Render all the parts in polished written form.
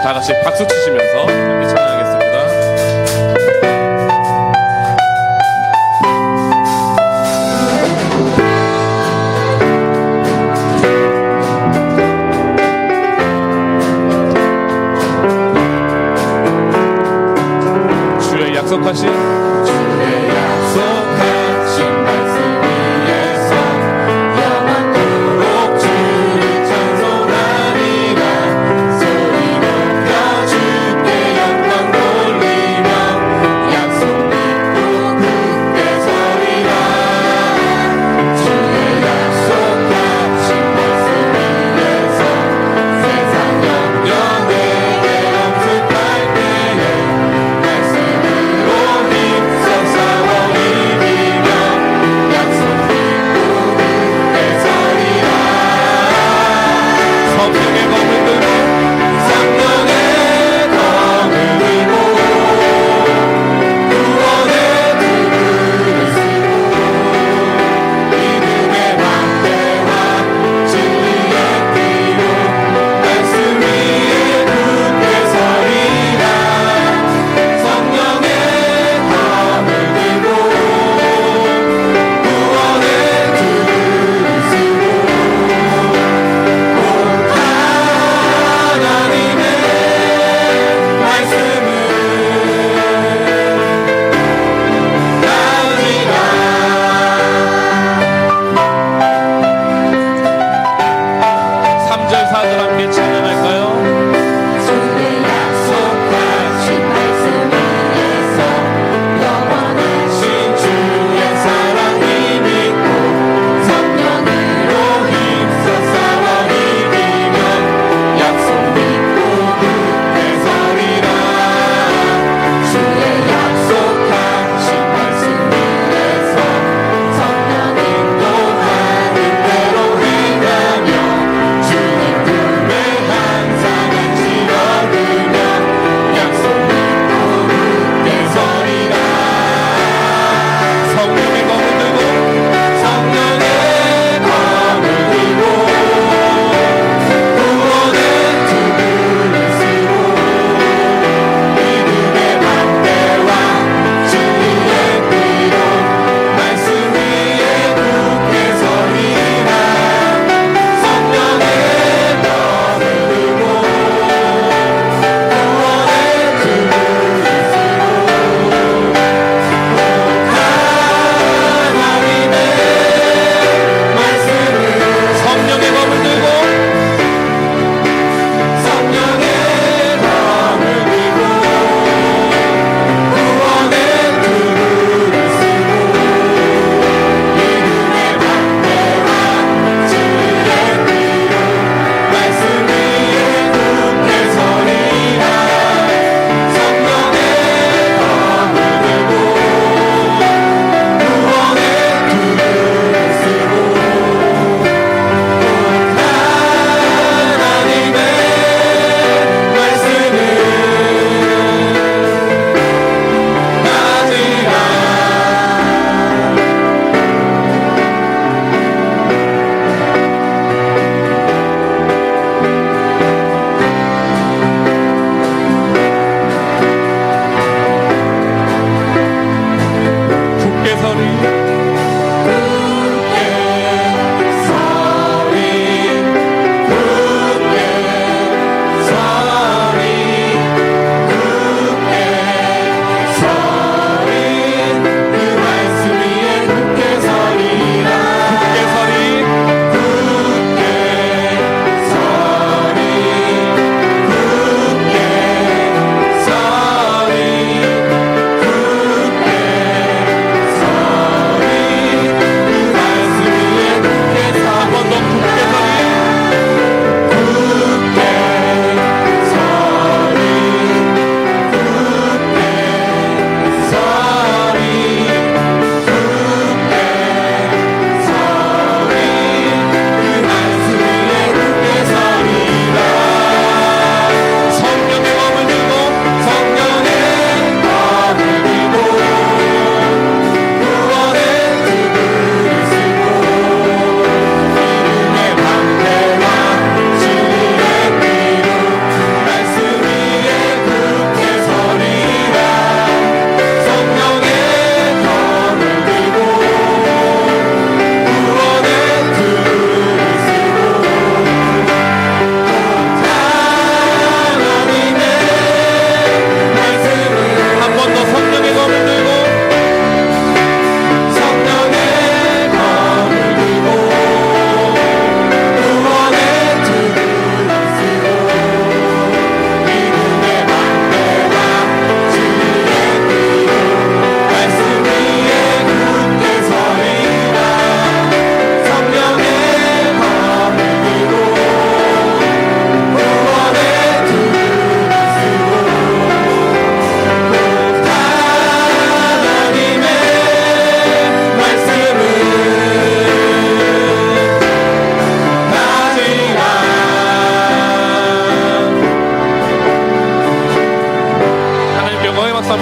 다 같이 박수 치시면서 함께 찬양하겠습니다. 주의 약속하신 말씀 위에서 영원토록 주를 찬송하리라. 소리 높여 주께 영광 돌리며 약속 믿고 굳게 서리라. 주의 약속하신 말씀 위에서 세상 영영 내게 엄습할 때에 말씀으로 힘을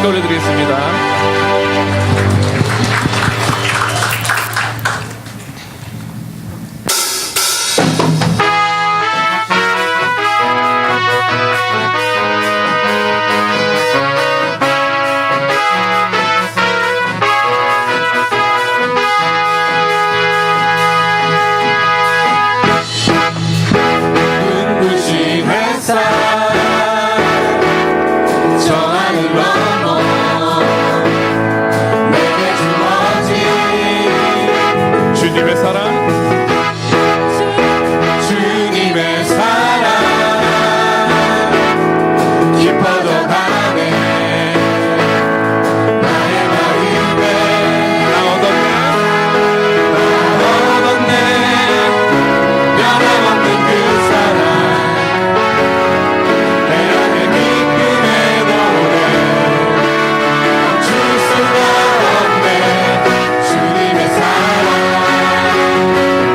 함께 올려드리겠습니다. 눈부신 햇살 저 하늘 넘어 내게 주어진 주님의 사랑, 주님의 사랑 깊어져 가네 나의 마음에 나 얻었네, 얻었네 변함없는 그 사랑 내 안에 기쁨의 노래 멈출 수가 없네 주님의 사랑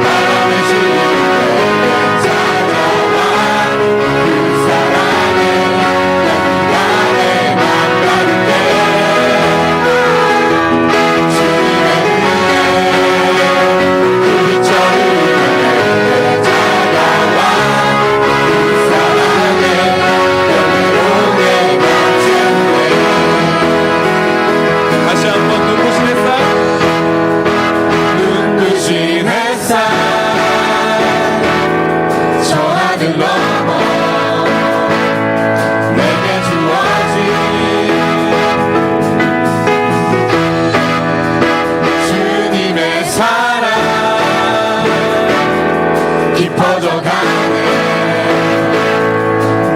바람에 실려 찾아와 그 사랑에 나의 맘 가득해 주님의 은혜 그 빛처럼 찾아와 그 사랑에 영예롭게 감추네 다시 한번 눈부신 햇살, 눈부신 햇살 저 하늘 넘어 내게 주어진 주님의 사랑 깊어져 가네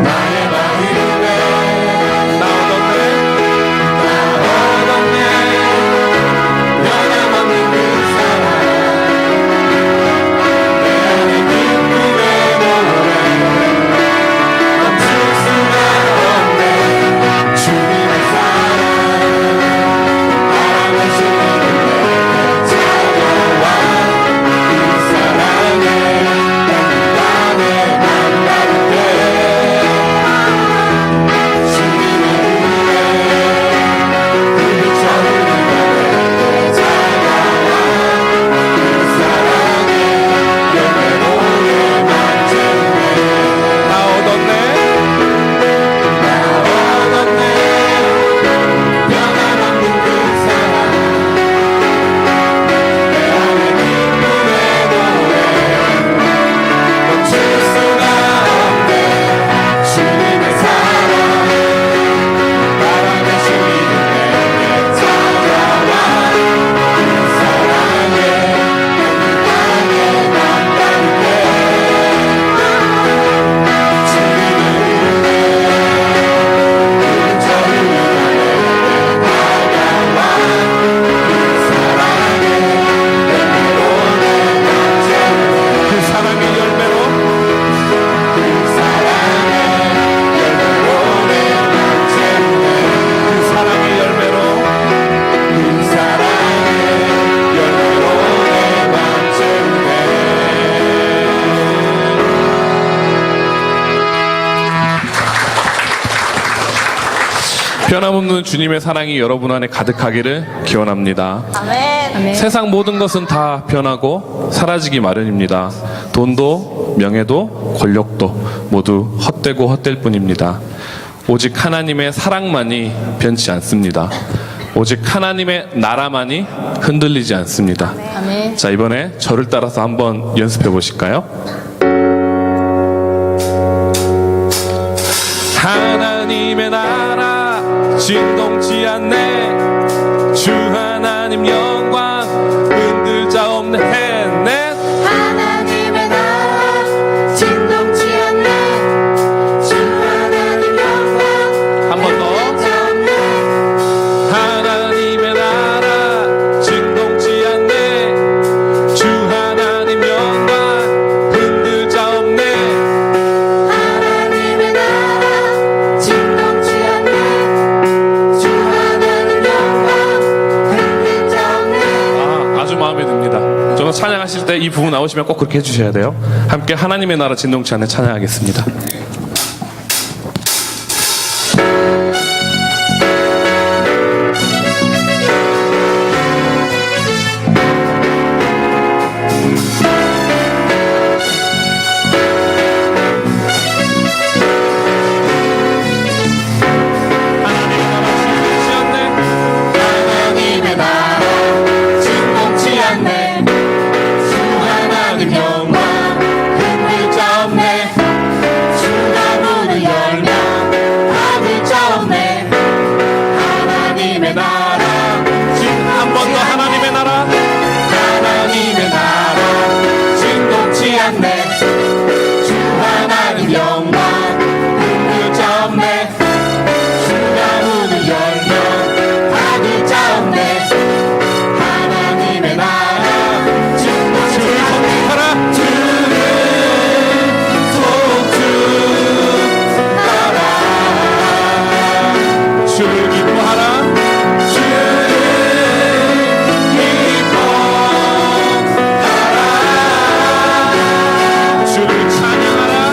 나의 마음에 나 얻었네, 얻었네 변함없는 그 사랑 내 안에 기쁨의 노래 멈출 수가 없네 주님의 사랑 바람에 실리는 찾아와 그 사랑에 나의 맘 가득해 주님의 은혜 그 빛처럼 찾아와 그 사랑에 영예롭게 만지네 나 얻었네, 얻었네 변함없는 그 사랑 내 안에 기쁨의 노래 멈출 수가 없네 주님의 사랑 바람에 실리는 내게 찾아와 그 사랑에 나의 맘 가득해 주님의 은혜 저를 다가와 그 사랑에 영예롭게 감추네 그 사랑의 열매로 그 사랑에 영예롭게 감추네 그 사랑의 열매로 그 사랑에 영예롭게 감추네 변함없는 주님의 사랑이 여러분 안에 가득하기를 기원합니다. 아멘. 세상 모든 것은 다 변하고 사라지기 마련입니다. 돈도 명예도 권력도 모두 헛되고 헛될 뿐입니다. 오직 하나님의 사랑만이 변치 않습니다. 오직 하나님의 나라만이 흔들리지 않습니다. 아멘. 자, 이번에 저를 따라서 한번 연습해 보실까요? 하나님의 나라 진동치 않네 주 하나님 영광 흔들 자 없네 했네 하나님의 나라 진동치 않네 주 하나님 영광 한 번 더 하나님의 나라 진동치 않네 주 하나님 영광 흔들 자 없네 하나님의 나라 진동치 않네 주 하나님 영광 흔들 자 없네 아주 마음에 듭니다. 저는 찬양하실 때 이 부분 나오시면 꼭 그렇게 해주셔야 돼요. 함께 하나님의 나라 진동치 않네 찬양하겠습니다. 자옵네 주가 문을 열면 받을 자옵네 하나님의 나라 진노하네 하라 주를 기뻐하라 주를 찬양하라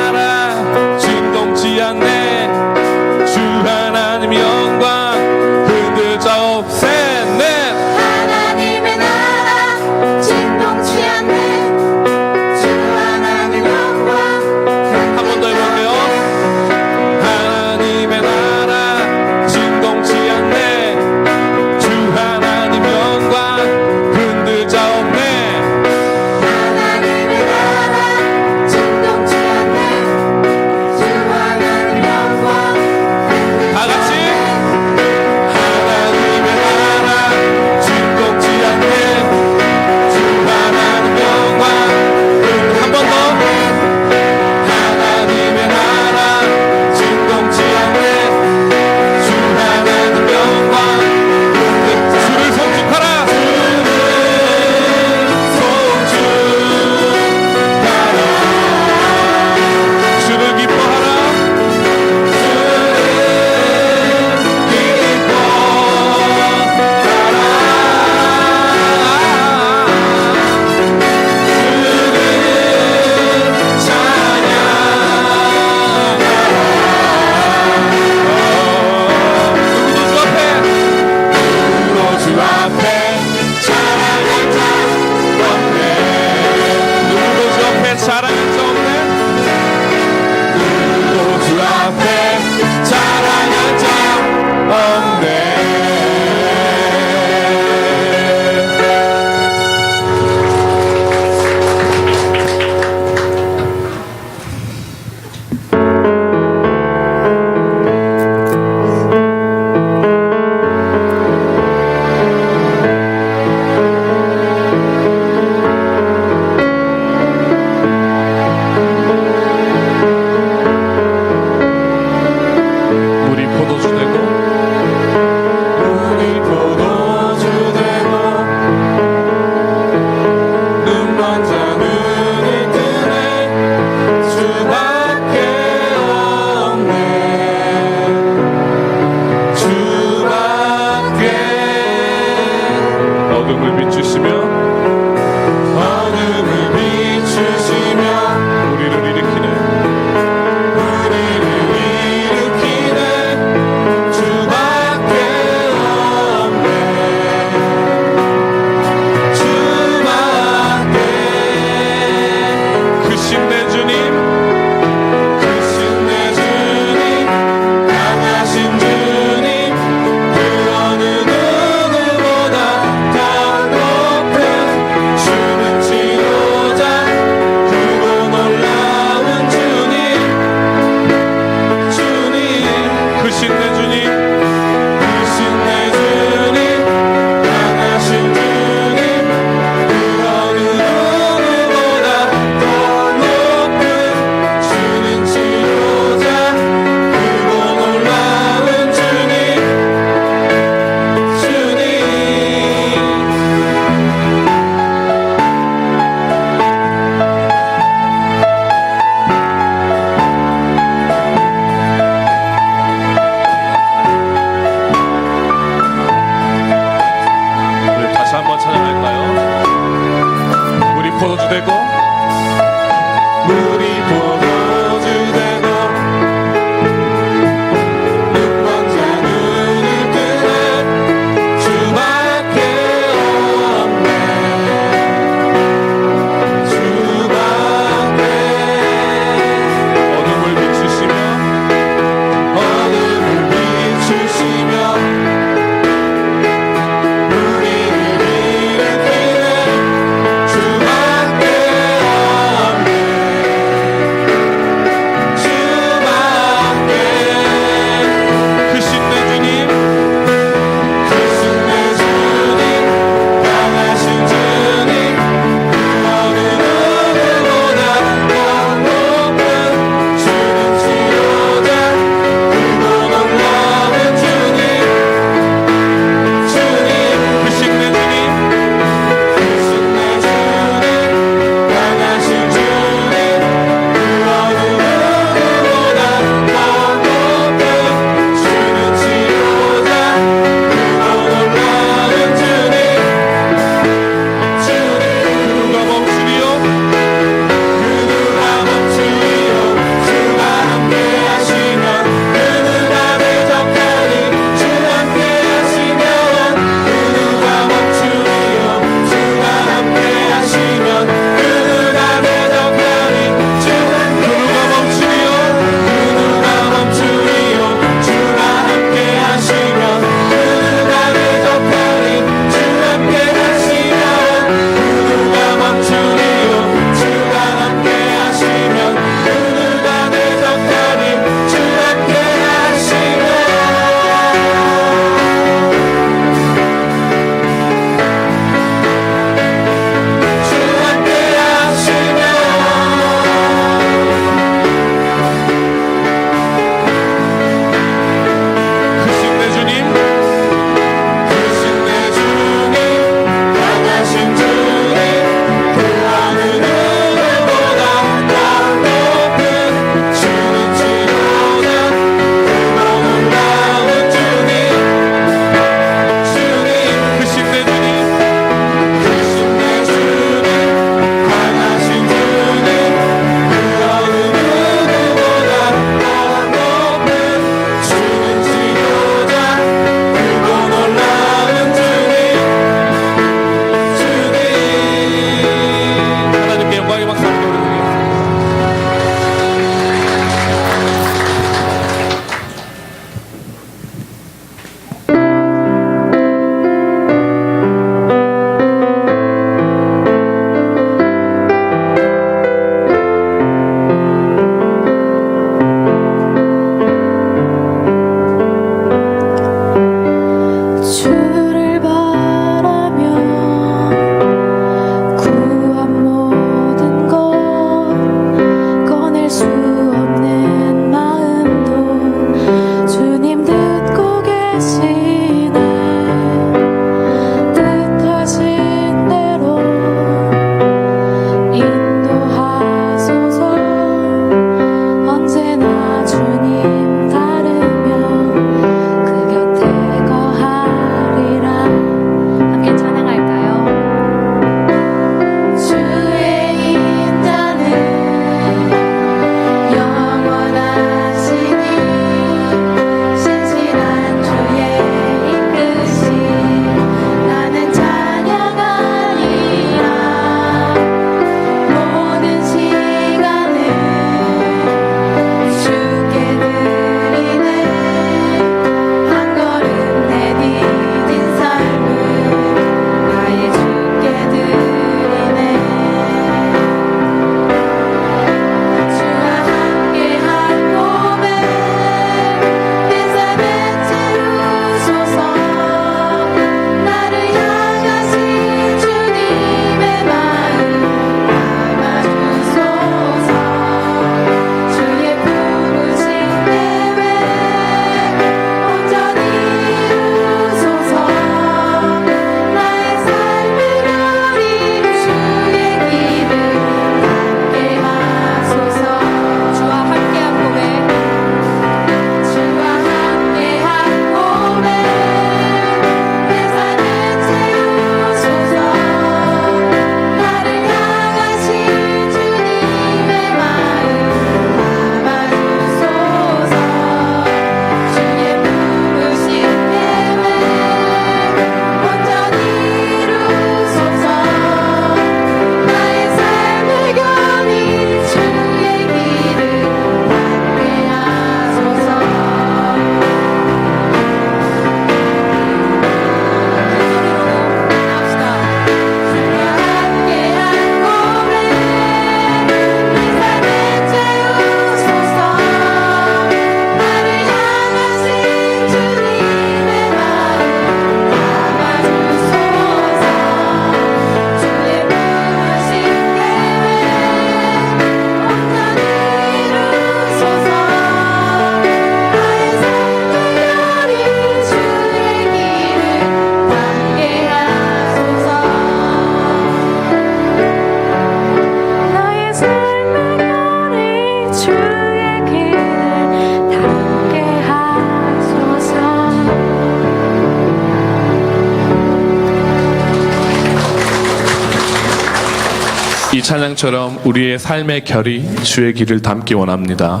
이 찬양처럼 우리의 삶의 결이 주의 길을 담기 원합니다.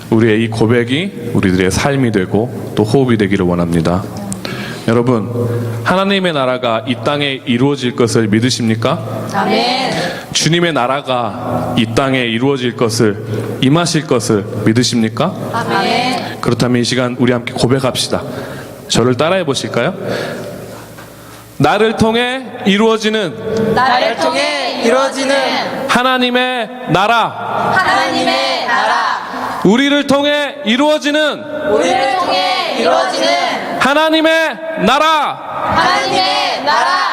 우리의 이 고백이 우리들의 삶이 되고 또 호흡이 되기를 원합니다. 여러분, 하나님의 나라가 이 땅에 이루어질 것을 믿으십니까? 아멘. 주님의 나라가 이 땅에 이루어질 것을, 임하실 것을 믿으십니까? 아멘. 그렇다면 이 시간 우리 함께 고백합시다. 저를 따라해 보실까요? 나를 통해 이루어지는 나를 통해 이루어지는 하나님의 나라, 하나님의 나라, 우리를 통해 이루어지는 우리를 통해 이루어지는 하나님의 나라. 하나님의 나라.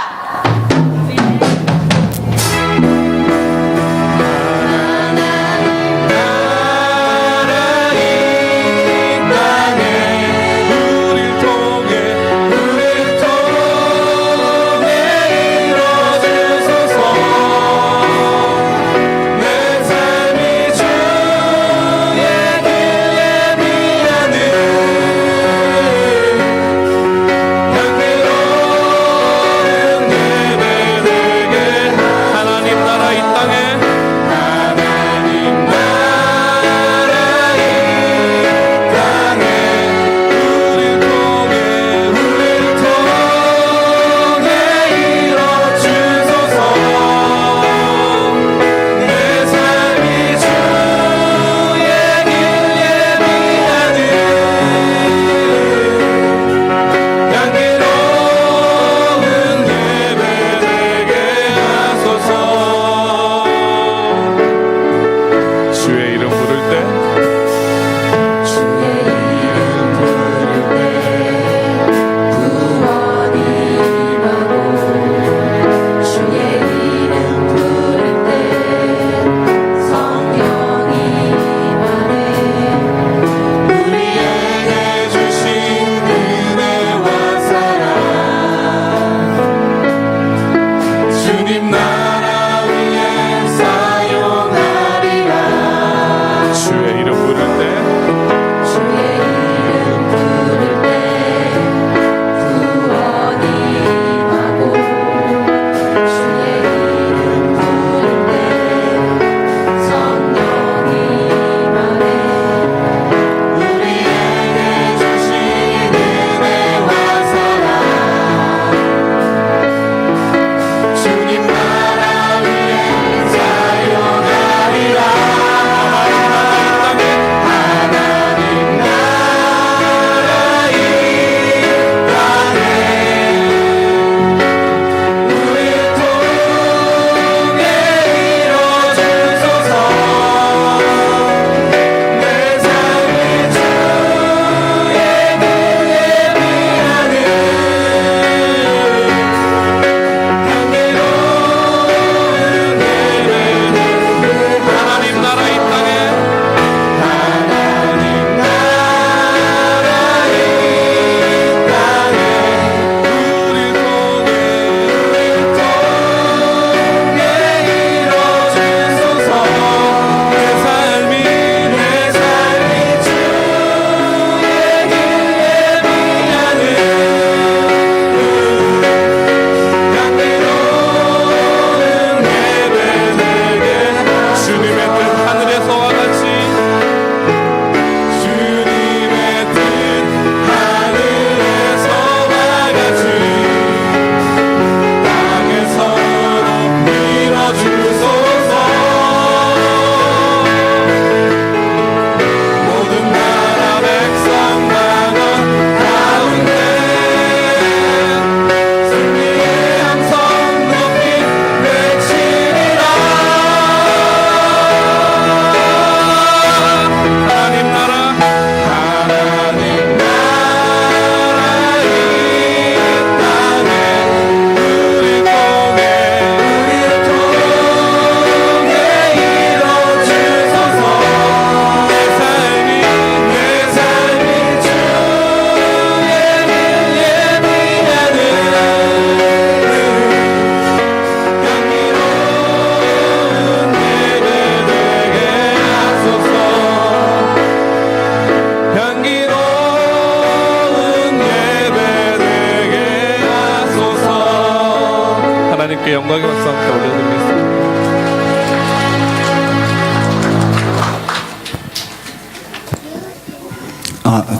영광의 박수 함께 올려드리겠습니다.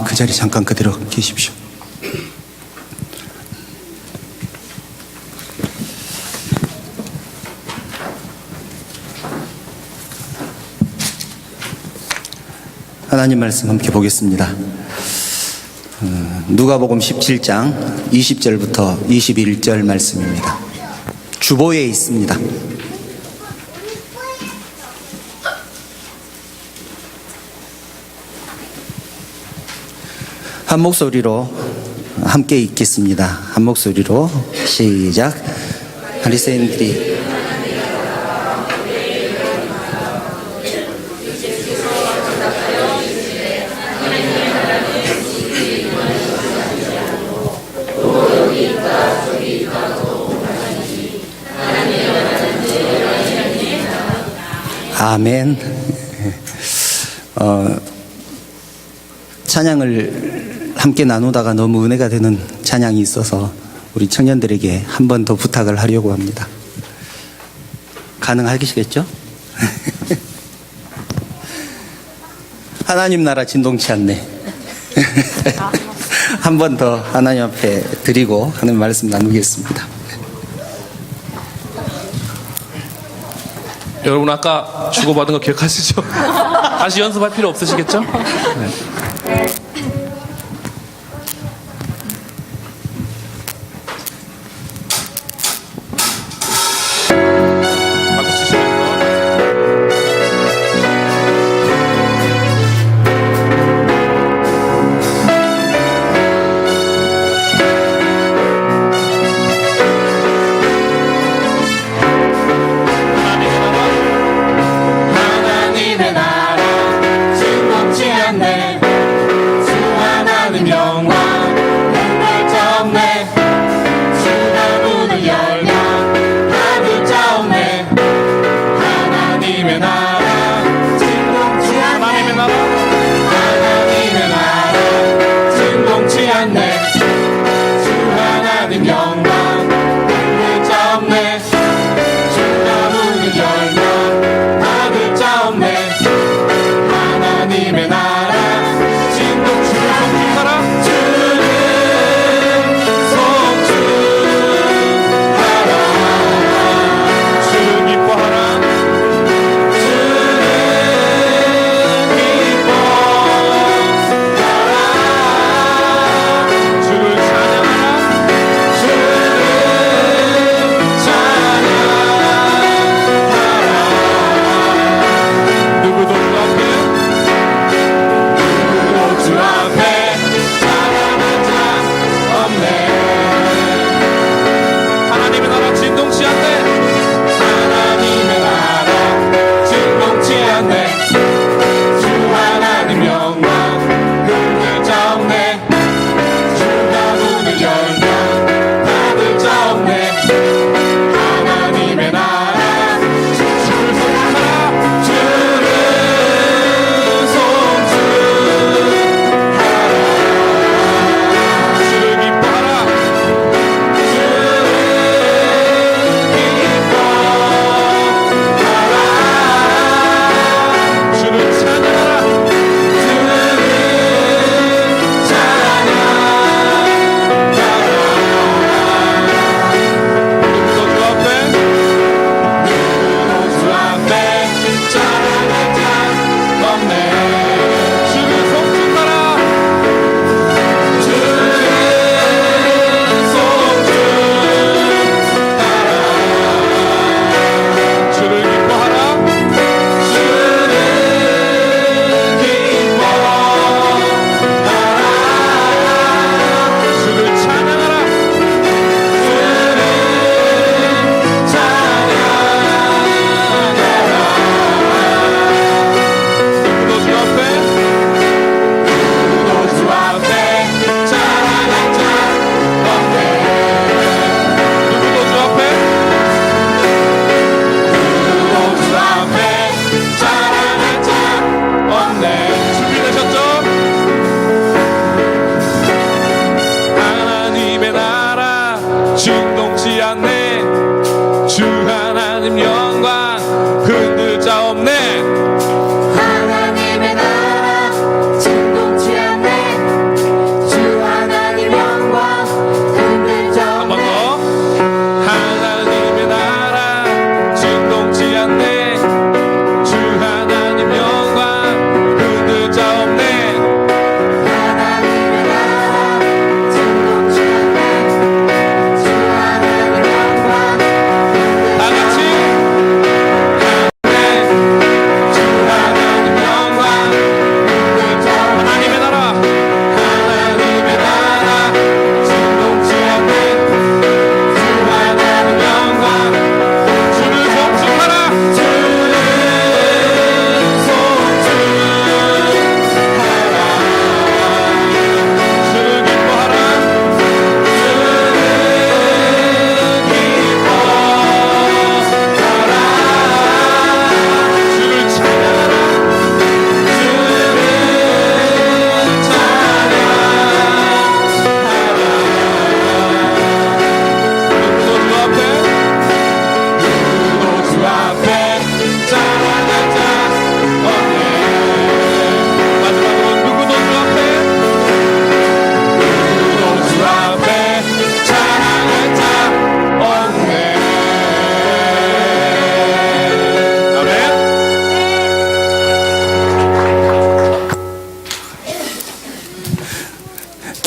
그 자리 잠깐 그대로 계십시오. 하나님 말씀 함께 보겠습니다. 누가복음 17장 20절부터 21절 말씀입니다. 주보에 있습니다. 한 목소리로 함께 읽겠습니다. 한 목소리로 시작. 바리새인들이 아멘. 찬양을 함께 나누다가 너무 은혜가 되는 찬양이 있어서 우리 청년들에게 한 번 더 부탁을 하려고 합니다. 가능하시겠죠? 하나님 나라 진동치 않네. 한 번 더 하나님 앞에 드리고 하는 말씀 나누겠습니다. 여러분 아까 주고받은 거 기억하시죠? 다시 연습할 필요 없으시겠죠? 네. 박수 치시면서 하나님의 나라 진동치 않네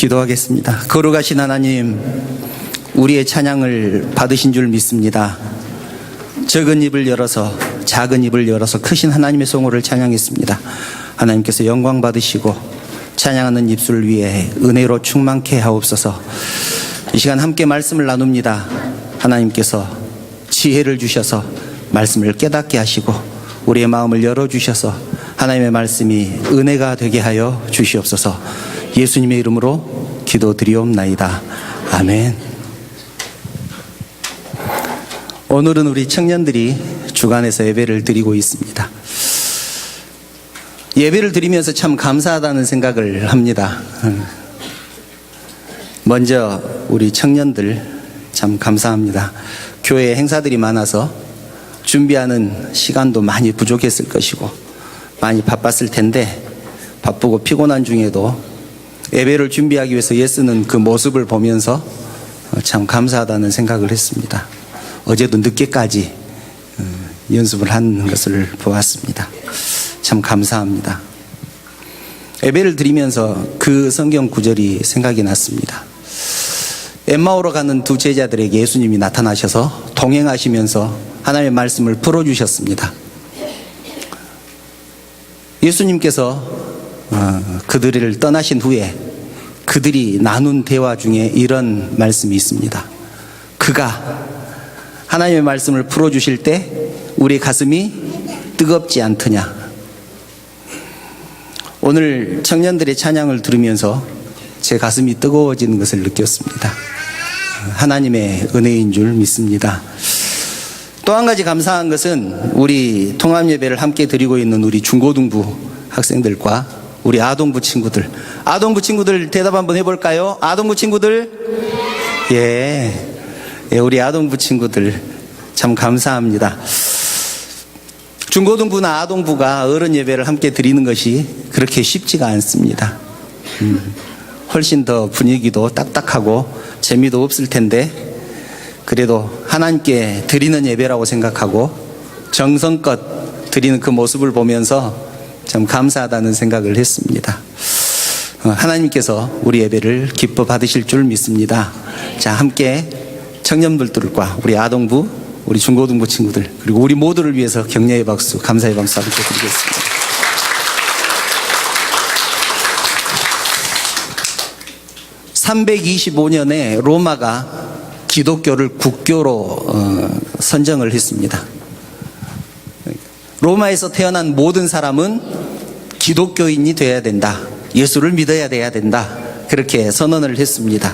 기도하겠습니다. 거룩하신 하나님, 우리의 찬양을 받으신 줄 믿습니다. 적은 입을 열어서, 작은 입을 열어서 크신 하나님의 성호를 찬양했습니다. 하나님께서 영광 받으시고 찬양하는 입술 위에 은혜로 충만케 하옵소서. 이 시간 함께 말씀을 나눕니다. 하나님께서 지혜를 주셔서 말씀을 깨닫게 하시고 우리의 마음을 열어주셔서 하나님의 말씀이 은혜가 되게 하여 주시옵소서. 예수님의 이름으로 기도드리옵나이다. 아멘. 오늘은 우리 청년들이 주간에서 예배를 드리고 있습니다. 예배를 드리면서 참 감사하다는 생각을 합니다. 먼저 우리 청년들 참 감사합니다. 교회 행사들이 많아서 준비하는 시간도 많이 부족했을 것이고 많이 바빴을 텐데 바쁘고 피곤한 중에도 예배를 준비하기 위해서 애쓰는 그 모습을 보면서 참 감사하다는 생각을 했습니다. 어제도 늦게까지 연습을 한 것을 보았습니다. 참 감사합니다. 예배를 드리면서 그 성경 구절이 생각이 났습니다. 엠마오로 가는 두 제자들에게 예수님이 나타나셔서 동행하시면서 하나님의 말씀을 풀어주셨습니다. 예수님께서 그들을 떠나신 후에 그들이 나눈 대화 중에 이런 말씀이 있습니다. 그가 하나님의 말씀을 풀어주실 때 우리 가슴이 뜨겁지 않더냐. 오늘 청년들의 찬양을 들으면서 제 가슴이 뜨거워지는 것을 느꼈습니다. 하나님의 은혜인 줄 믿습니다. 또 한 가지 감사한 것은 우리 통합예배를 함께 드리고 있는 우리 중고등부 학생들과 우리 아동부 친구들. 아동부 친구들 대답 한번 해볼까요? 아동부 친구들? 예, 우리 아동부 친구들 참 감사합니다. 중고등부나 아동부가 어른 예배를 함께 드리는 것이 그렇게 쉽지가 않습니다. 훨씬 더 분위기도 딱딱하고 재미도 없을 텐데 그래도 하나님께 드리는 예배라고 생각하고 정성껏 드리는 그 모습을 보면서 참 감사하다는 생각을 했습니다. 하나님께서 우리 예배를 기뻐 받으실 줄 믿습니다. 자, 함께 청년들과 우리 아동부, 우리 중고등부 친구들 그리고 우리 모두를 위해서 격려의 박수, 감사의 박수 함께 드리겠습니다. (325년에) 로마가 기독교를 국교로 선정을 했습니다. 로마에서 태어난 모든 사람은 기독교인이 되어야 된다. 예수를 믿어야 돼야 된다. 그렇게 선언을 했습니다.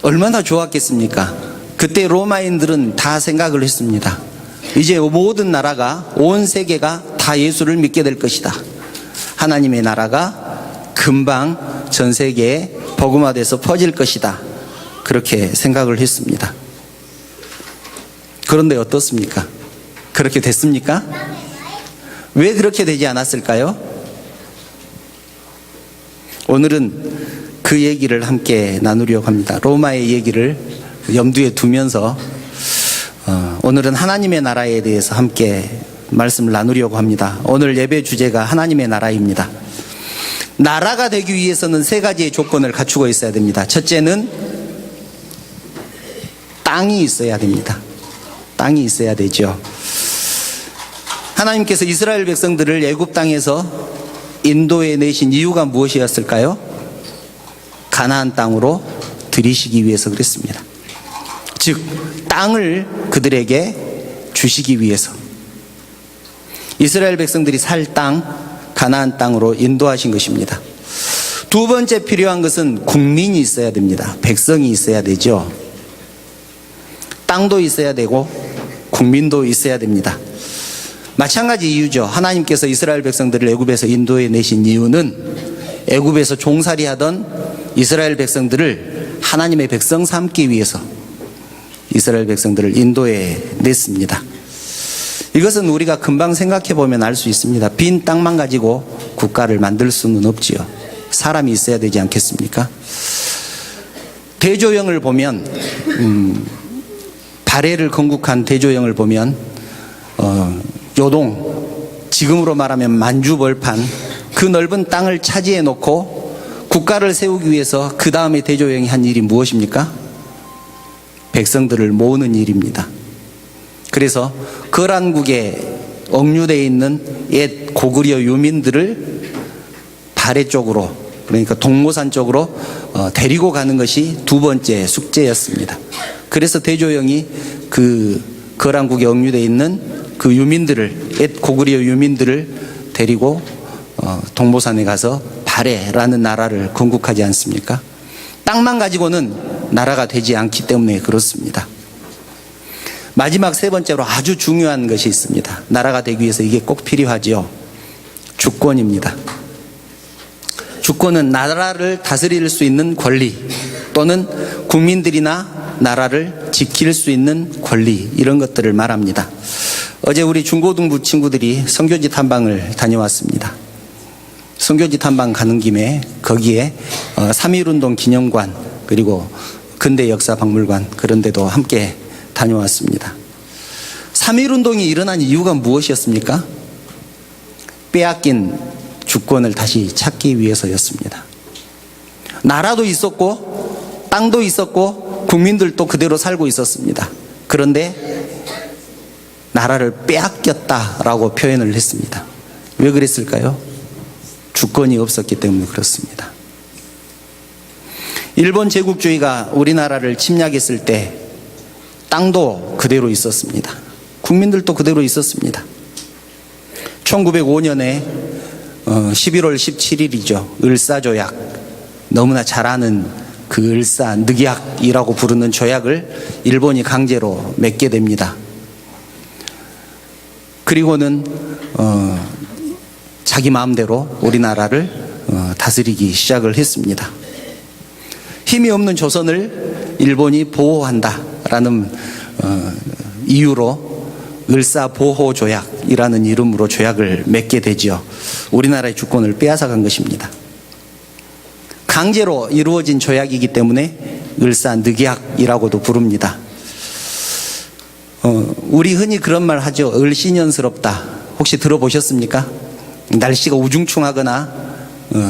얼마나 좋았겠습니까? 그때 로마인들은 다 생각을 했습니다. 이제 모든 나라가, 온 세계가 다 예수를 믿게 될 것이다. 하나님의 나라가 금방 전 세계에 복음화돼서 퍼질 것이다. 그렇게 생각을 했습니다. 그런데 어떻습니까? 그렇게 됐습니까? 왜 그렇게 되지 않았을까요? 오늘은 그 얘기를 함께 나누려고 합니다. 로마의 얘기를 염두에 두면서 오늘은 하나님의 나라에 대해서 함께 말씀을 나누려고 합니다. 오늘 예배 주제가 하나님의 나라입니다. 나라가 되기 위해서는 세 가지의 조건을 갖추고 있어야 됩니다. 첫째는 땅이 있어야 됩니다. 땅이 있어야 되죠. 하나님께서 이스라엘 백성들을 애굽 땅에서 인도에 내신 이유가 무엇이었을까요? 가나안 땅으로 들이시기 위해서 그랬습니다. 즉 땅을 그들에게 주시기 위해서 이스라엘 백성들이 살 땅 가나안 땅으로 인도하신 것입니다. 두 번째 필요한 것은 국민이 있어야 됩니다. 백성이 있어야 되죠. 땅도 있어야 되고 국민도 있어야 됩니다. 마찬가지 이유죠. 하나님께서 이스라엘 백성들을 애굽에서 인도해 내신 이유는 애굽에서 종살이 하던 이스라엘 백성들을 하나님의 백성 삼기 위해서 이스라엘 백성들을 인도해 냈습니다. 이것은 우리가 금방 생각해 보면 알 수 있습니다. 빈 땅만 가지고 국가를 만들 수는 없지요. 사람이 있어야 되지 않겠습니까? 대조영을 보면 발해를 건국한 대조영을 보면 요동, 지금으로 말하면 만주벌판 그 넓은 땅을 차지해 놓고 국가를 세우기 위해서 그 다음에 대조영이 한 일이 무엇입니까? 백성들을 모으는 일입니다. 그래서 거란국에 억류되어 있는 옛 고구려 유민들을 발해 쪽으로, 그러니까 동모산 쪽으로 데리고 가는 것이 두 번째 숙제였습니다. 그래서 대조영이 그 거란국에 억류되어 있는 그 유민들을, 옛 고구려 유민들을 데리고 동모산에 가서 발해라는 나라를 건국하지 않습니까? 땅만 가지고는 나라가 되지 않기 때문에 그렇습니다. 마지막 세 번째로 아주 중요한 것이 있습니다. 나라가 되기 위해서 이게 꼭 필요하지요. 주권입니다. 주권은 나라를 다스릴 수 있는 권리, 또는 국민들이나 나라를 지킬 수 있는 권리, 이런 것들을 말합니다. 어제 우리 중고등부 친구들이 선교지 탐방을 다녀왔습니다. 선교지 탐방 가는 김에 거기에 3.1운동 기념관, 그리고 근대역사박물관, 그런 데도 함께 다녀왔습니다. 3.1운동이 일어난 이유가 무엇이었습니까? 빼앗긴 주권을 다시 찾기 위해서였습니다. 나라도 있었고 땅도 있었고 국민들도 그대로 살고 있었습니다. 그런데 나라를 빼앗겼다라고 표현을 했습니다. 왜 그랬을까요? 주권이 없었기 때문에 그렇습니다. 일본 제국주의가 우리나라를 침략했을 때 땅도 그대로 있었습니다. 국민들도 그대로 있었습니다. 1905년에 11월 17일이죠. 을사조약, 너무나 잘 아는 그 을사 늑약이라고 부르는 조약을 일본이 강제로 맺게 됩니다. 그리고는 자기 마음대로 우리나라를 다스리기 시작을 했습니다. 힘이 없는 조선을 일본이 보호한다라는 이유로 을사보호조약이라는 이름으로 조약을 맺게 되지요. 우리나라의 주권을 빼앗아간 것입니다. 강제로 이루어진 조약이기 때문에 을사늑약이라고도 부릅니다. 우리 흔히 그런 말 하죠. 을씨년스럽다. 혹시 들어보셨습니까? 날씨가 우중충하거나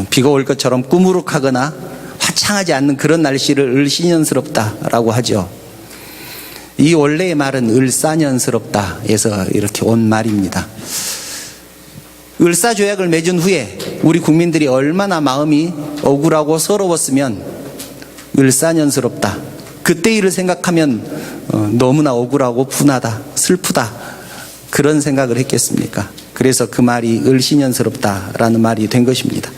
비가 올 것처럼 꾸무룩하거나 화창하지 않는 그런 날씨를 을씨년스럽다라고 하죠. 이 원래의 말은 을사년스럽다에서 이렇게 온 말입니다. 을사조약을 맺은 후에 우리 국민들이 얼마나 마음이 억울하고 서러웠으면 을사년스럽다, 그때 일을 생각하면 너무나 억울하고 분하다, 슬프다, 그런 생각을 했겠습니까? 그래서 그 말이 을씨년스럽다라는 말이 된 것입니다.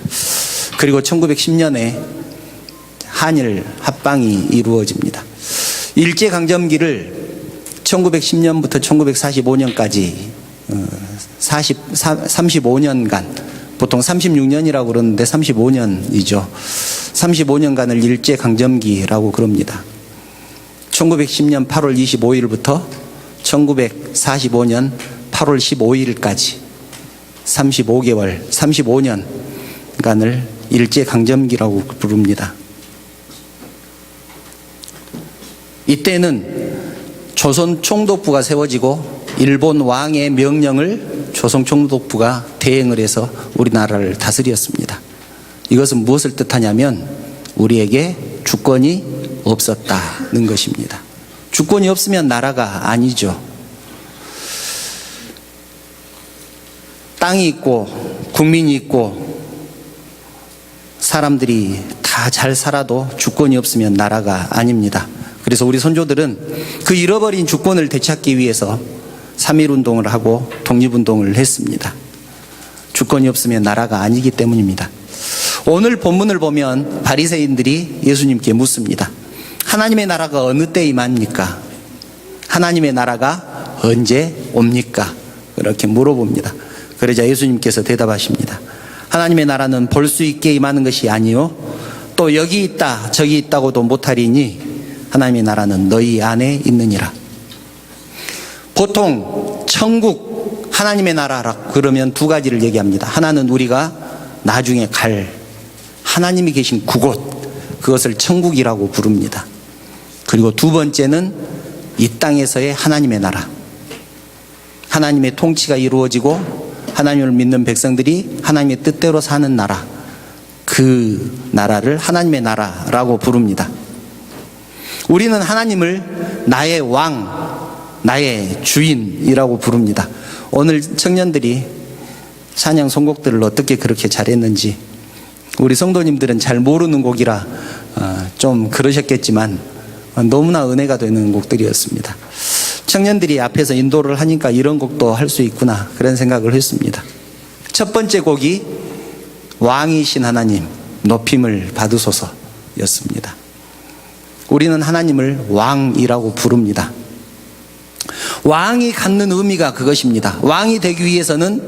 그리고 1910년에 한일 합방이 이루어집니다. 일제강점기를 1910년부터 1945년까지 35년간, 보통 36년이라고 그러는데 35년이죠. 35년간을 일제강점기라고 그럽니다. 1910년 8월 25일부터 1945년 8월 15일까지 35개월, 35년간을 일제강점기라고 부릅니다. 이때는 조선 총독부가 세워지고 일본 왕의 명령을 조선 총독부가 대행을 해서 우리나라를 다스렸습니다. 이것은 무엇을 뜻하냐면 우리에게 주권이 없었다는 것입니다. 주권이 없으면 나라가 아니죠. 땅이 있고 국민이 있고 사람들이 다 잘 살아도 주권이 없으면 나라가 아닙니다. 그래서 우리 선조들은 그 잃어버린 주권을 되찾기 위해서 3.1운동을 하고 독립운동을 했습니다. 주권이 없으면 나라가 아니기 때문입니다. 오늘 본문을 보면 바리새인들이 예수님께 묻습니다. 하나님의 나라가 어느 때 임합니까? 하나님의 나라가 언제 옵니까? 그렇게 물어봅니다. 그러자 예수님께서 대답하십니다. 하나님의 나라는 볼 수 있게 임하는 것이 아니요 또 여기 있다 저기 있다고도 못하리니 하나님의 나라는 너희 안에 있느니라. 보통 천국, 하나님의 나라라 그러면 두 가지를 얘기합니다. 하나는 우리가 나중에 갈 하나님이 계신 그곳, 그것을 천국이라고 부릅니다. 그리고 두 번째는 이 땅에서의 하나님의 나라, 하나님의 통치가 이루어지고 하나님을 믿는 백성들이 하나님의 뜻대로 사는 나라, 그 나라를 하나님의 나라라고 부릅니다. 우리는 하나님을 나의 왕, 나의 주인이라고 부릅니다. 오늘 청년들이 찬양 선곡들을 어떻게 그렇게 잘했는지 우리 성도님들은 잘 모르는 곡이라 좀 그러셨겠지만 너무나 은혜가 되는 곡들이었습니다. 청년들이 앞에서 인도를 하니까 이런 곡도 할 수 있구나 그런 생각을 했습니다. 첫 번째 곡이 왕이신 하나님 높임을 받으소서였습니다. 우리는 하나님을 왕이라고 부릅니다. 왕이 갖는 의미가 그것입니다. 왕이 되기 위해서는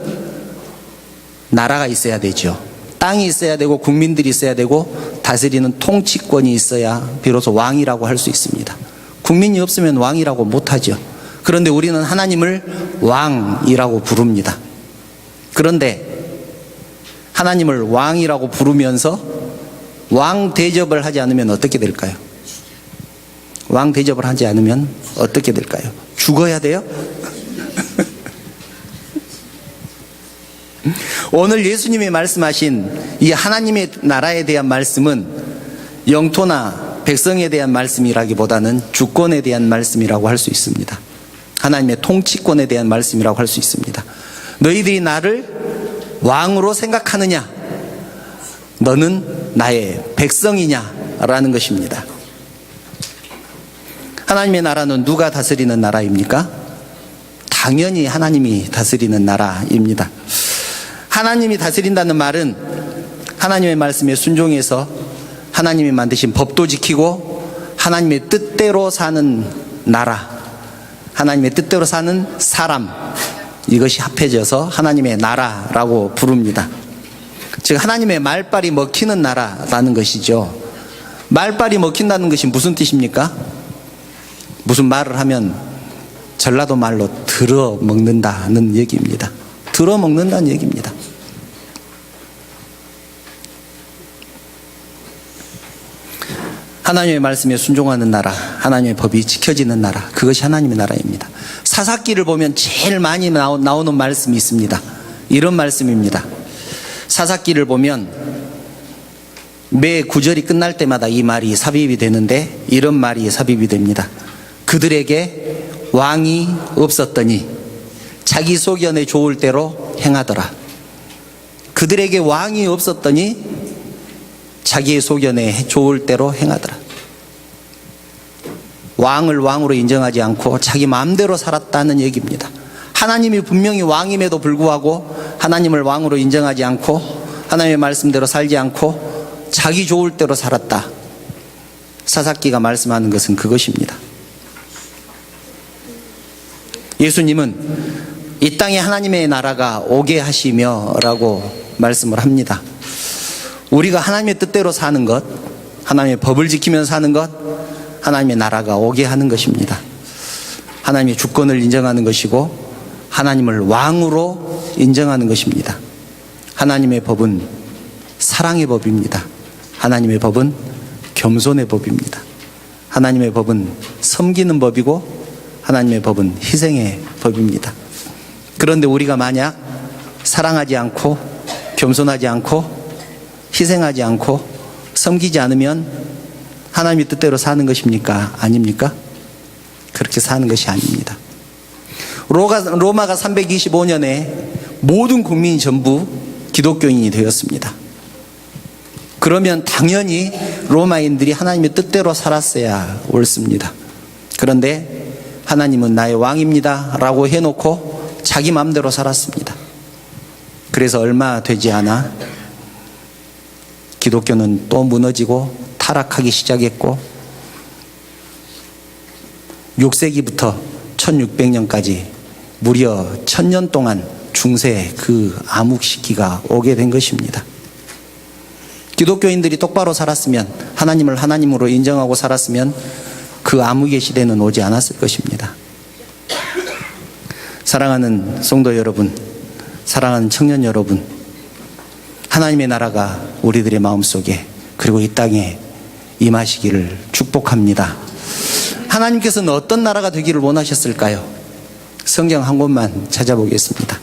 나라가 있어야 되죠. 땅이 있어야 되고 국민들이 있어야 되고 다스리는 통치권이 있어야 비로소 왕이라고 할 수 있습니다. 국민이 없으면 왕이라고 못하죠. 그런데 우리는 하나님을 왕이라고 부릅니다. 그런데 하나님을 왕이라고 부르면서 왕 대접을 하지 않으면 어떻게 될까요? 왕 대접을 하지 않으면 어떻게 될까요? 죽어야 돼요? 오늘 예수님이 말씀하신 이 하나님의 나라에 대한 말씀은 영토나 백성에 대한 말씀이라기보다는 주권에 대한 말씀이라고 할 수 있습니다. 하나님의 통치권에 대한 말씀이라고 할 수 있습니다. 너희들이 나를 왕으로 생각하느냐? 너는 나의 백성이냐? 라는 것입니다. 하나님의 나라는 누가 다스리는 나라입니까? 당연히 하나님이 다스리는 나라입니다. 하나님이 다스린다는 말은 하나님의 말씀에 순종해서 하나님이 만드신 법도 지키고 하나님의 뜻대로 사는 나라, 하나님의 뜻대로 사는 사람, 이것이 합해져서 하나님의 나라라고 부릅니다. 즉 하나님의 말빨이 먹히는 나라라는 것이죠. 말빨이 먹힌다는 것이 무슨 뜻입니까? 무슨 말을 하면 전라도 말로 들어먹는다는 얘기입니다. 들어먹는다는 얘기입니다. 하나님의 말씀에 순종하는 나라, 하나님의 법이 지켜지는 나라, 그것이 하나님의 나라입니다. 사사기를 보면 제일 많이 나오는 말씀이 있습니다. 이런 말씀입니다. 사사기를 보면 매 구절이 끝날 때마다 이 말이 삽입이 되는데 이런 말이 삽입이 됩니다. 그들에게 왕이 없었더니 자기 소견에 좋을 대로 행하더라. 그들에게 왕이 없었더니 자기의 소견에 좋을 대로 행하더라. 왕을 왕으로 인정하지 않고 자기 마음대로 살았다는 얘기입니다. 하나님이 분명히 왕임에도 불구하고 하나님을 왕으로 인정하지 않고 하나님의 말씀대로 살지 않고 자기 좋을 대로 살았다. 사사기가 말씀하는 것은 그것입니다. 예수님은 이 땅에 하나님의 나라가 오게 하시며 라고 말씀을 합니다. 우리가 하나님의 뜻대로 사는 것, 하나님의 법을 지키면서 사는 것, 하나님의 나라가 오게 하는 것입니다. 하나님의 주권을 인정하는 것이고 하나님을 왕으로 인정하는 것입니다. 하나님의 법은 사랑의 법입니다. 하나님의 법은 겸손의 법입니다. 하나님의 법은 섬기는 법이고 하나님의 법은 희생의 법입니다. 그런데 우리가 만약 사랑하지 않고 겸손하지 않고 희생하지 않고 섬기지 않으면 하나님의 뜻대로 사는 것입니까? 아닙니까? 그렇게 사는 것이 아닙니다. 로마가 325년에 모든 국민이 전부 기독교인이 되었습니다. 그러면 당연히 로마인들이 하나님의 뜻대로 살았어야 옳습니다. 그런데 하나님은 나의 왕입니다 라고 해놓고 자기 마음대로 살았습니다. 그래서 얼마 되지 않아 기독교는 또 무너지고 타락하기 시작했고 6세기부터 1600년까지 무려 1000년 동안 중세 그 암흑 시기가 오게 된 것입니다. 기독교인들이 똑바로 살았으면 하나님을 하나님으로 인정하고 살았으면 그 암흑의 시대는 오지 않았을 것입니다. 사랑하는 성도 여러분, 사랑하는 청년 여러분, 하나님의 나라가 우리들의 마음속에 그리고 이 땅에 임하시기를 축복합니다. 하나님께서는 어떤 나라가 되기를 원하셨을까요? 성경 한 곳만 찾아보겠습니다.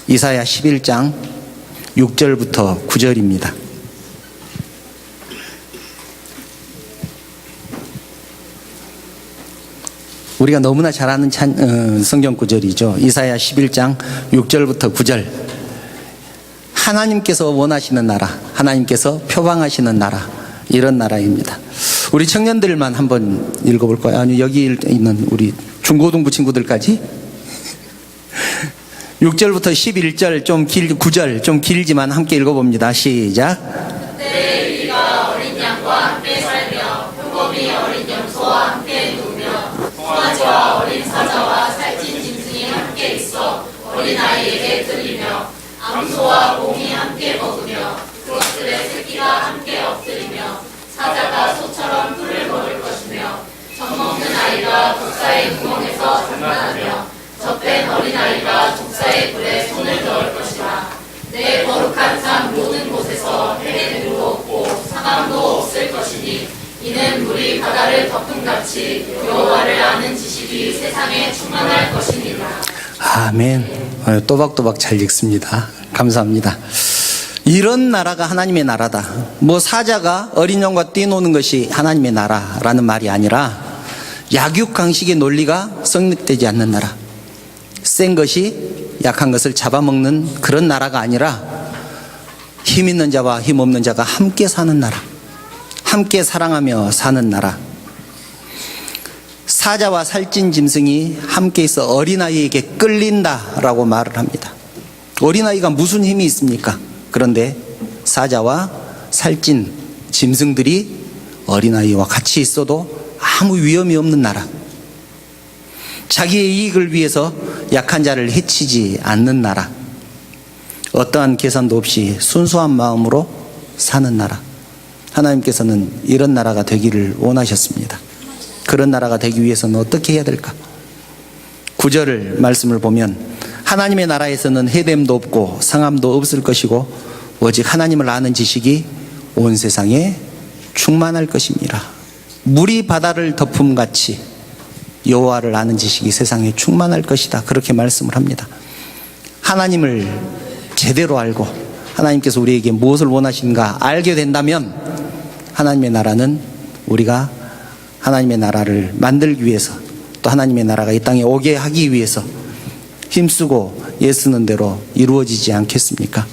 이사야 11장 6절부터 9절입니다. 우리가 너무나 잘 아는 성경 구절이죠. 이사야 11장 6절부터 9절. 하나님께서 원하시는 나라, 하나님께서 표방하시는 나라, 이런 나라입니다. 우리 청년들만 한번 읽어볼까요? 아니, 여기 있는 우리 중고등부 친구들까지? 6절부터 11절 좀 9절 좀 길지만 함께 읽어봅니다. 시작. 그때 우리가 어린 양과 함께 살며 표범이 어린 염소와 함께 누우며 송아지와 어린 사자와 살찐 짐승이 함께 있어 어린 아이에게 들리며 암소와 곰이 함께 먹으며 그것들의 새끼가 함께 엎드리며 사자가 소처럼 풀을 먹을 것이며 젖먹는 아이가 독사의 구멍에서 장난하며 젖뺀 어린아이가 독사의 불에 손을 넣을 것이라. 내 거룩한 산 모든 곳에서 해내도 없고 상함도 없을 것이니 이는 물이 바다를 덮음같이 여호와를 아는 지식이 세상에 충만할 것입니다. 아멘. 또박또박 잘 읽습니다. 감사합니다. 이런 나라가 하나님의 나라다. 뭐 사자가 어린 양과 뛰노는 것이 하나님의 나라라는 말이 아니라 약육강식의 논리가 성립되지 않는 나라. 센 것이 약한 것을 잡아먹는 그런 나라가 아니라 힘 있는 자와 힘 없는 자가 함께 사는 나라. 함께 사랑하며 사는 나라. 사자와 살찐 짐승이 함께 있어 어린아이에게 끌린다라고 말을 합니다. 어린아이가 무슨 힘이 있습니까? 그런데 사자와 살찐 짐승들이 어린아이와 같이 있어도 아무 위험이 없는 나라. 자기의 이익을 위해서 약한 자를 해치지 않는 나라. 어떠한 계산도 없이 순수한 마음으로 사는 나라. 하나님께서는 이런 나라가 되기를 원하셨습니다. 그런 나라가 되기 위해서는 어떻게 해야 될까? 9절 말씀을 보면 하나님의 나라에서는 해됨도 없고 상함도 없을 것이고 오직 하나님을 아는 지식이 온 세상에 충만할 것입니다. 물이 바다를 덮음같이 여호와를 아는 지식이 세상에 충만할 것이다. 그렇게 말씀을 합니다. 하나님을 제대로 알고 하나님께서 우리에게 무엇을 원하시는가 알게 된다면 하나님의 나라는 우리가 하나님의 나라를 만들기 위해서 또 하나님의 나라가 이 땅에 오게 하기 위해서 힘쓰고 애쓰는 대로 이루어지지 않겠습니까?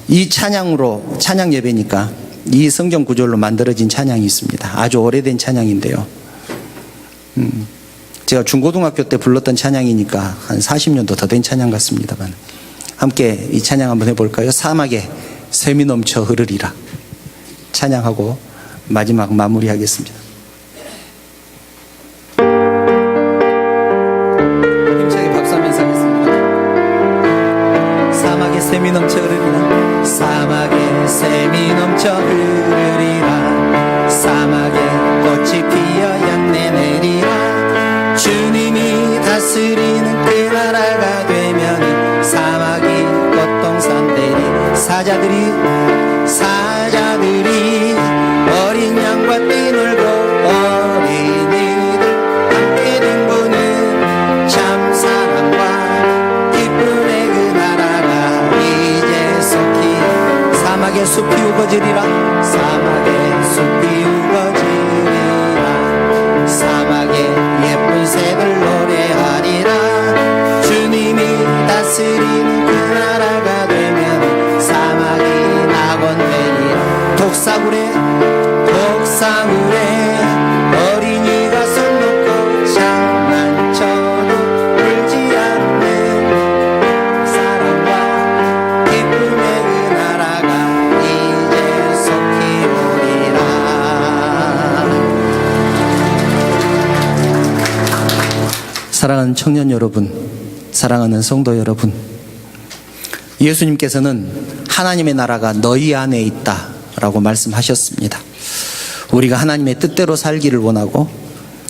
이 찬양으로 찬양 예배니까 이 성경 구절로 만들어진 찬양이 있습니다. 아주 오래된 찬양인데요. 제가 중고등학교 때 불렀던 찬양이니까 한 40년도 더 된 찬양 같습니다만 함께 이 찬양 한번 해볼까요? 사막에 샘이 넘쳐 흐르리라 찬양하고 마지막 마무리하겠습니다. 힘차게 박수 하면서 하겠습니다. 사막에 샘이 넘쳐 흐르리라 사막에 샘이 넘쳐 흐르리라 사막에 꽃이 피어 연내 내리라 주님이 다스리는 그 나라가 되면 사막이 꽃동산 되리 사자들이 어린 양과 뛰놀고 어린이들 함께 뒹구는 참 사랑과 기쁨의 그 나라가 이제 속히 사막의 숲이 우거지리라 사막의 숲이 우거지리라 사막의 예쁜 새들 노래하리라 주님이 다스리는 그 나라가 되면 사막이 낙원 되리라 독사물에 어린이가 손 놓고 장난쳐도 울지 않는 사랑과 기쁨의 그 나라가 이제 속히 오리라. 사랑하는 청년 여러분, 사랑하는 성도 여러분, 예수님께서는 하나님의 나라가 너희 안에 있다라고 말씀하셨습니다. 우리가 하나님의 뜻대로 살기를 원하고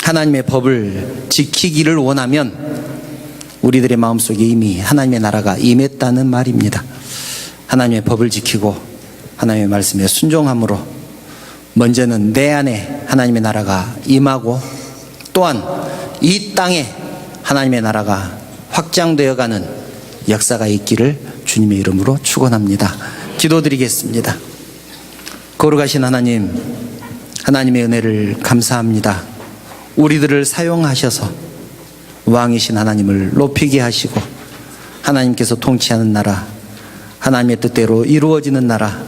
하나님의 법을 지키기를 원하면 우리들의 마음속에 이미 하나님의 나라가 임했다는 말입니다. 하나님의 법을 지키고 하나님의 말씀에 순종함으로 먼저는 내 안에 하나님의 나라가 임하고 또한 이 땅에 하나님의 나라가 확장되어가는 역사가 있기를 주님의 이름으로 축원합니다. 기도드리겠습니다. 거룩하신 하나님, 하나님의 은혜를 감사합니다. 우리들을 사용하셔서 왕이신 하나님을 높이게 하시고 하나님께서 통치하는 나라, 하나님의 뜻대로 이루어지는 나라,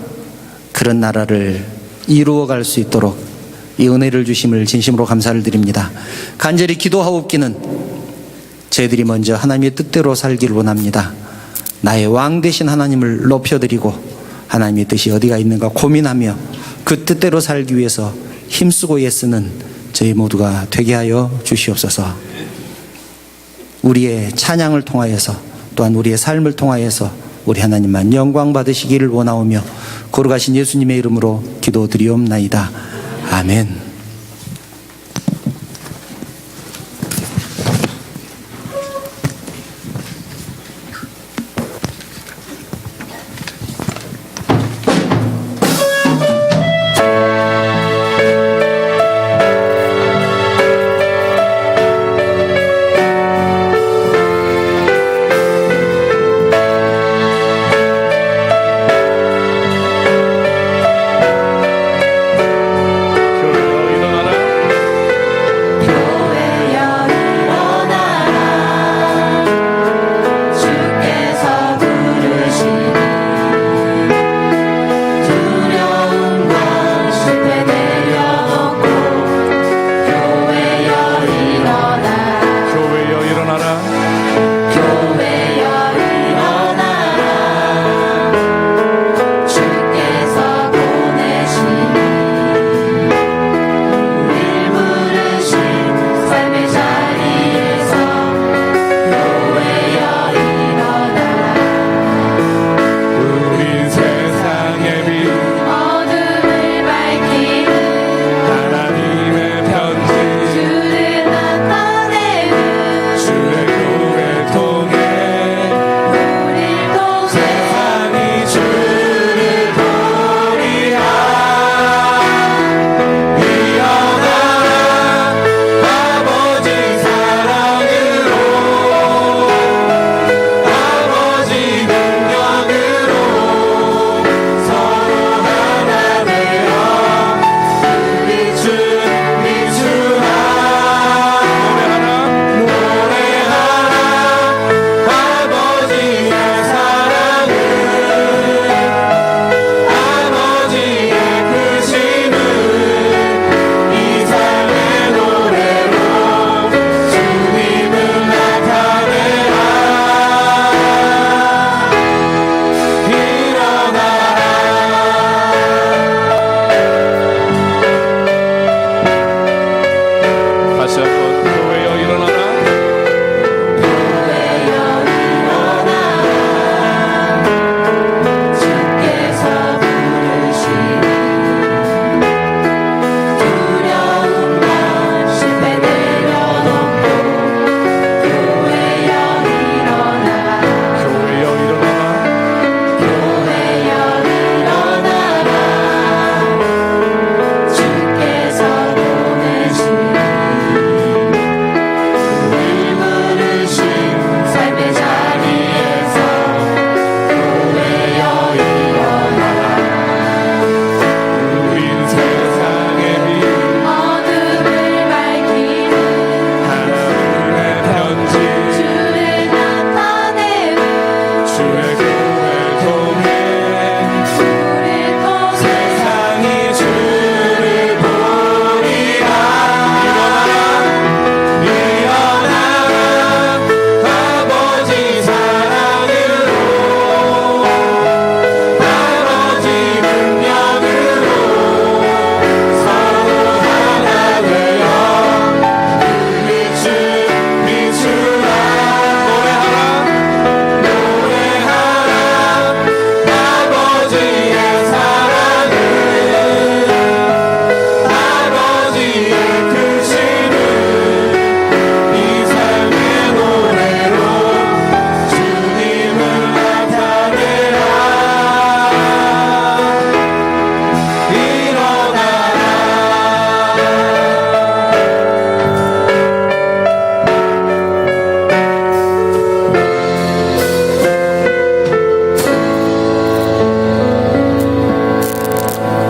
그런 나라를 이루어갈 수 있도록 이 은혜를 주심을 진심으로 감사를 드립니다. 간절히 기도하옵기는 저희들이 먼저 하나님의 뜻대로 살기를 원합니다. 나의 왕 되신 하나님을 높여드리고 하나님의 뜻이 어디가 있는가 고민하며 그 뜻대로 살기 위해서 힘쓰고 애쓰는 저희 모두가 되게 하여 주시옵소서. 우리의 찬양을 통하여서 또한 우리의 삶을 통하여서 우리 하나님만 영광 받으시기를 원하오며 거룩하신 예수님의 이름으로 기도드리옵나이다. 아멘.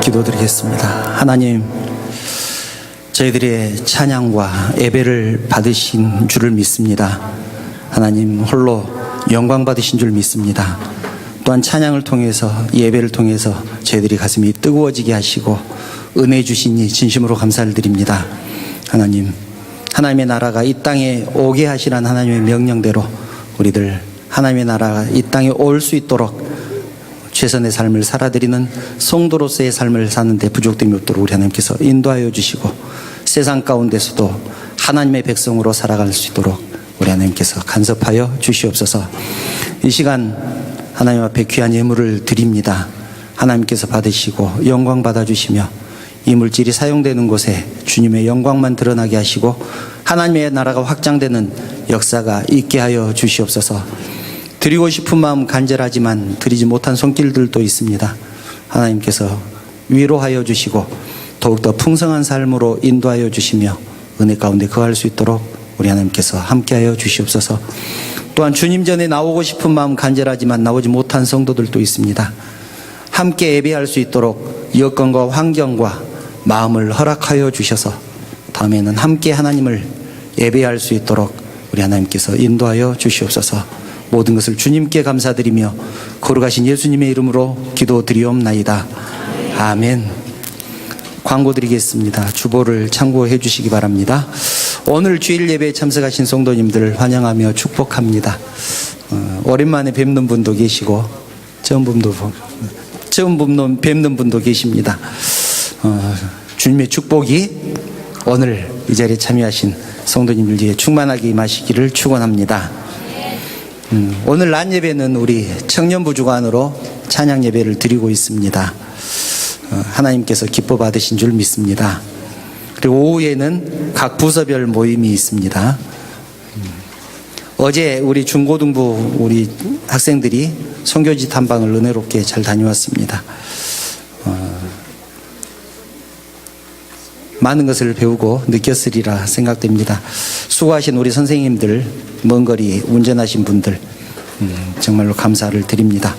기도드리겠습니다. 하나님, 저희들의 찬양과 예배를 받으신 줄을 믿습니다. 하나님 홀로 영광 받으신 줄 믿습니다. 또한 찬양을 통해서 예배를 통해서 저희들이 가슴이 뜨거워지게 하시고 은혜 주시니 진심으로 감사를 드립니다. 하나님, 하나님의 나라가 이 땅에 오게 하시라는 하나님의 명령대로 우리들 하나님의 나라가 이 땅에 올 수 있도록 최선의 삶을 살아드리는 성도로서의 삶을 사는데 부족됨이 없도록 우리 하나님께서 인도하여 주시고 세상 가운데서도 하나님의 백성으로 살아갈 수 있도록 우리 하나님께서 간섭하여 주시옵소서. 이 시간 하나님 앞에 귀한 예물을 드립니다. 하나님께서 받으시고 영광 받아주시며 이 물질이 사용되는 곳에 주님의 영광만 드러나게 하시고 하나님의 나라가 확장되는 역사가 있게 하여 주시옵소서. 드리고 싶은 마음 간절하지만 드리지 못한 손길들도 있습니다. 하나님께서 위로하여 주시고 더욱더 풍성한 삶으로 인도하여 주시며 은혜 가운데 거할 수 있도록 우리 하나님께서 함께하여 주시옵소서. 또한 주님 전에 나오고 싶은 마음 간절하지만 나오지 못한 성도들도 있습니다. 함께 예배할 수 있도록 여건과 환경과 마음을 허락하여 주셔서 다음에는 함께 하나님을 예배할 수 있도록 우리 하나님께서 인도하여 주시옵소서. 모든 것을 주님께 감사드리며 거룩하신 예수님의 이름으로 기도드리옵나이다. 아멘. 광고 드리겠습니다. 주보를 참고해 주시기 바랍니다. 오늘 주일 예배에 참석하신 성도님들을 환영하며 축복합니다. 오랜만에 뵙는 분도 계시고 처음 뵙는 분도 계십니다. 주님의 축복이 오늘 이 자리에 참여하신 성도님들에게 충만하게 임하시기를 축원합니다. 오늘 낮 예배는 우리 청년부 주관으로 찬양 예배를 드리고 있습니다. 하나님께서 기뻐 받으신 줄 믿습니다. 그리고 오후에는 각 부서별 모임이 있습니다. 어제 우리 중고등부 우리 학생들이 선교지 탐방을 은혜롭게 잘 다녀왔습니다. 많은 것을 배우고 느꼈으리라 생각됩니다. 수고하신 우리 선생님들, 먼 거리 운전하신 분들 정말로 감사를 드립니다.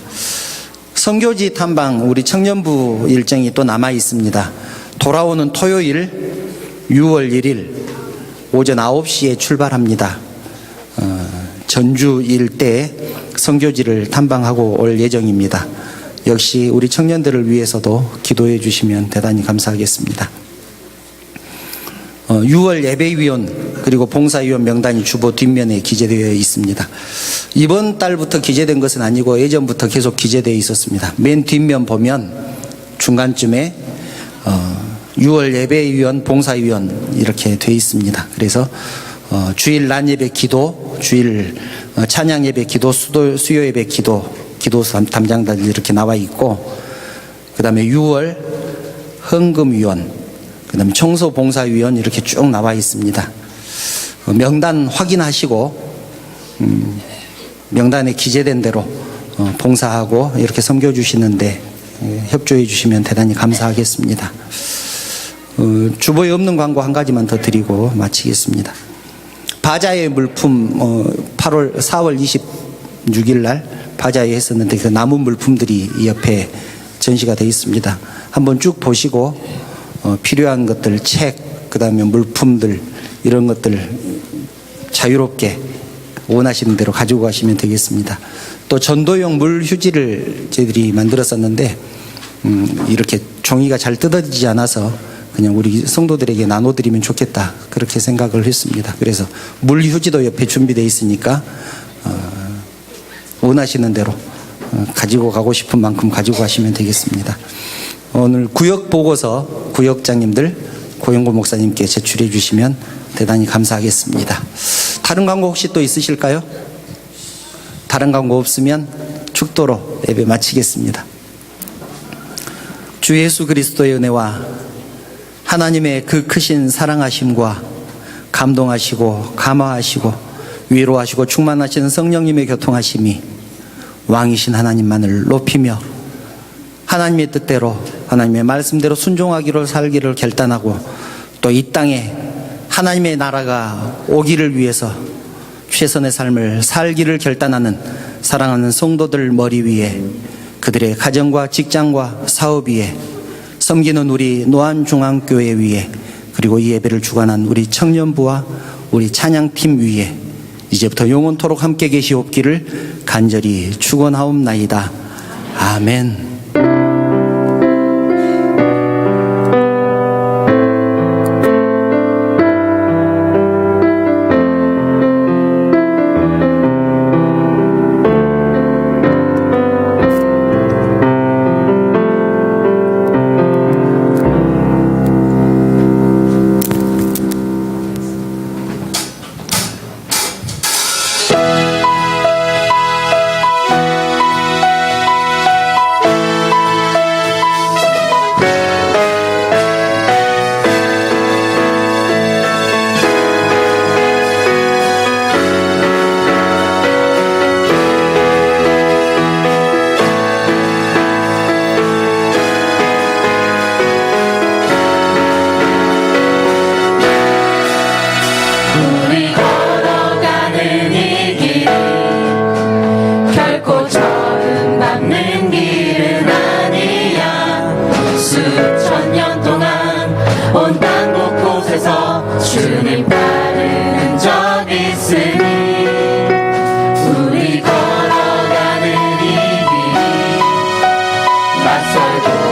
선교지 탐방 우리 청년부 일정이 또 남아 있습니다. 돌아오는 토요일 6월 1일 오전 9시에 출발합니다. 전주 일대에 선교지를 탐방하고 올 예정입니다. 역시 우리 청년들을 위해서도 기도해 주시면 대단히 감사하겠습니다. 6월 예배위원 그리고 봉사위원 명단이 주보 뒷면에 기재되어 있습니다. 이번 달부터 기재된 것은 아니고 예전부터 계속 기재되어 있었습니다. 맨 뒷면 보면 중간쯤에 6월 예배위원 봉사위원 이렇게 되어 있습니다. 그래서 주일 낮 예배 기도, 주일 찬양 예배 기도, 수요 예배 기도 담당자들 이렇게 나와 있고, 그 다음에 6월 헌금위원, 그 다음에 청소봉사위원 이렇게 쭉 나와 있습니다. 명단 확인하시고 명단에 기재된 대로 봉사하고 이렇게 섬겨주시는데 협조해 주시면 대단히 감사하겠습니다. 주보에 없는 광고 한 가지만 더 드리고 마치겠습니다. 바자회 물품 4월 26일 날 바자회 했었는데 그 남은 물품들이 이 옆에 전시가 되어 있습니다. 한번 쭉 보시고 필요한 것들, 책, 그 다음에 물품들 이런 것들 자유롭게 원하시는 대로 가지고 가시면 되겠습니다. 또 전도용 물 휴지를 저희들이 만들었었는데 이렇게 종이가 잘 뜯어지지 않아서 그냥 우리 성도들에게 나눠드리면 좋겠다 그렇게 생각을 했습니다. 그래서 물 휴지도 옆에 준비되어 있으니까 원하시는 대로 가지고 가고 싶은 만큼 가지고 가시면 되겠습니다. 오늘 구역 보고서 구역장님들 고영고 목사님께 제출해 주시면 대단히 감사하겠습니다. 다른 광고 혹시 또 있으실까요? 다른 광고 없으면 축도로 예배 마치겠습니다. 주 예수 그리스도의 은혜와 하나님의 그 크신 사랑하심과 감동하시고 감화하시고 위로하시고 충만하시는 성령님의 교통하심이 왕이신 하나님만을 높이며 하나님의 뜻대로 하나님의 말씀대로 순종하기로 살기를 결단하고 또 이 땅에 하나님의 나라가 오기를 위해서 최선의 삶을 살기를 결단하는 사랑하는 성도들 머리 위에 그들의 가정과 직장과 사업 위에 섬기는 우리 노안중앙교회 위에 그리고 그리고 이 예배를 주관한 우리 청년부와 우리 찬양팀 위에 이제부터 영원토록 함께 계시옵기를 간절히 축원하옵나이다. 아멘. 우리 걸어가는 이 길 결코 처음 밟는 길은 아니야. 수천 년 동안 온 땅 곳곳에서 주님 따르는 적 있으니 우리 걸어가는 이 길 맞설고